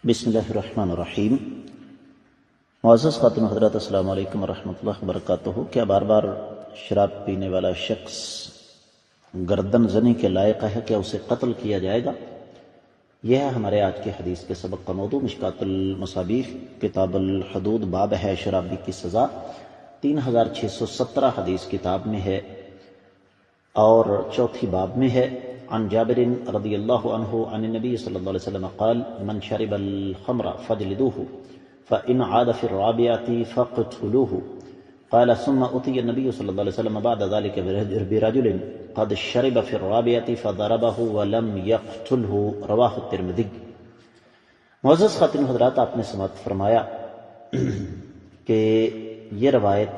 بسم اللہ الرحمن الرحیم۔ معزز خاتون حضرات، السلام علیکم ورحمۃ اللہ وبرکاتہ۔ کیا بار بار شراب پینے والا شخص گردن زنی کے لائق ہے؟ کیا اسے قتل کیا جائے گا؟ یہ ہے ہمارے آج کے حدیث کے سبق کا موضوع۔ مشکات المصابیح کتاب الحدود باب ہے شرابی کی سزا، 3617 حدیث کتاب میں ہے اور چوتھی باب میں ہے۔ عن جابر رضی اللہ عنہ عن النبی صلی اللہ علیہ وسلم قال من شرب الخمر فاجلدوه فإن عاد في الرابعة فاقتلوه قال ثم أتي النبي صلى الله عليه وسلم بعد ذلك برجل قد شرب في الرابعة فضربه ولم يقتله رواه الترمذی۔ معزز خاتون حضرات، آپ نے سماعت فرمایا کہ یہ روایت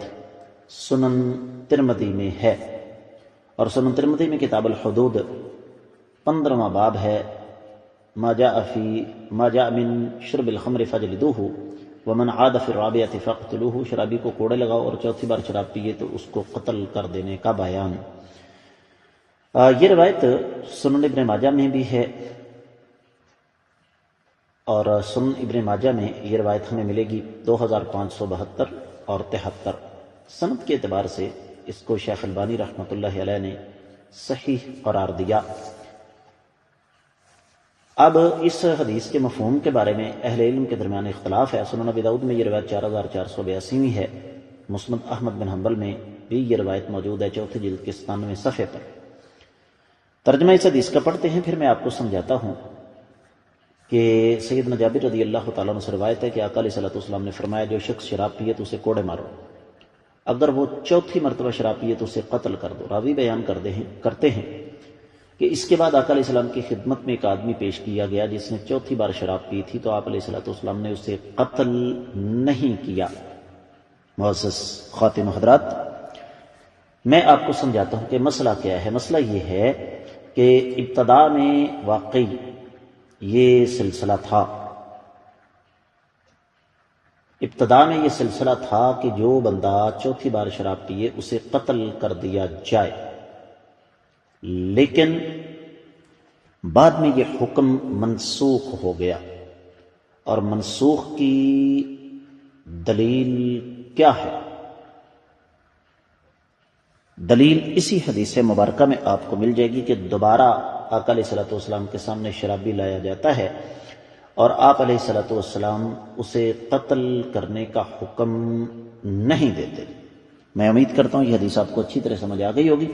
سنن ترمذی میں ہے اور سنن ترمذی میں کتاب الحدود 15واں باب ہے۔ ما جاء من شرب الخمر فاجلدوه ومن عاد في الرابعة فاقتلوه، شرابی کو کوڑے لگاؤ اور چوتھی بار شراب پیے تو اس کو قتل کر دینے کا بیان۔ یہ روایت سنن ابن ماجہ میں بھی ہے اور سنن ابن ماجہ میں یہ روایت ہمیں ملے گی 2572 اور 73۔ سند کے اعتبار سے اس کو شیخ البانی رحمۃ اللہ علیہ نے صحیح قرار دیا۔ اب اس حدیث کے مفہوم کے بارے میں اہل علم کے درمیان اختلاف ہے۔ سنن ابی داؤد میں یہ روایت 4482 ہے، مسند احمد بن حنبل میں بھی یہ روایت موجود ہے، چوتھی جلد کے 97 صفحے پر۔ ترجمہ اس حدیث کا پڑھتے ہیں، پھر میں آپ کو سمجھاتا ہوں کہ سیدنا جابر رضی اللہ تعالیٰ عنہ سے روایت ہے کہ آقا علیہ الصلوۃ والسلام نے فرمایا جو شخص شراب پیے تو اسے کوڑے مارو، اگر وہ چوتھی مرتبہ شراب پیے تو اسے قتل کر دو۔ راوی بیان کرتے ہیں کہ اس کے بعد آقا علیہ السلام کی خدمت میں ایک آدمی پیش کیا گیا جس نے چوتھی بار شراب پی تھی، تو آپ علیہ الصلوۃ والسلام نے اسے قتل نہیں کیا۔ معزز خواتین و حضرات، میں آپ کو سمجھاتا ہوں کہ مسئلہ کیا ہے۔ مسئلہ یہ ہے کہ ابتدا میں واقعی یہ سلسلہ تھا کہ جو بندہ چوتھی بار شراب پیے اسے قتل کر دیا جائے، لیکن بعد میں یہ حکم منسوخ ہو گیا۔ اور منسوخ کی دلیل کیا ہے؟ دلیل اسی حدیث مبارکہ میں آپ کو مل جائے گی کہ دوبارہ آقا علیہ الصلوۃ والسلام کے سامنے شرابی لایا جاتا ہے اور آپ علیہ الصلوۃ والسلام اسے قتل کرنے کا حکم نہیں دیتے۔ میں امید کرتا ہوں یہ حدیث آپ کو اچھی طرح سمجھ آ گئی ہوگی۔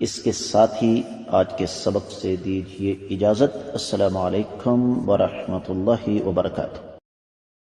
اس کے ساتھ ہی آج کے سبق سے دیجیے اجازت۔ السلام علیکم ورحمۃ اللہ وبرکاتہ۔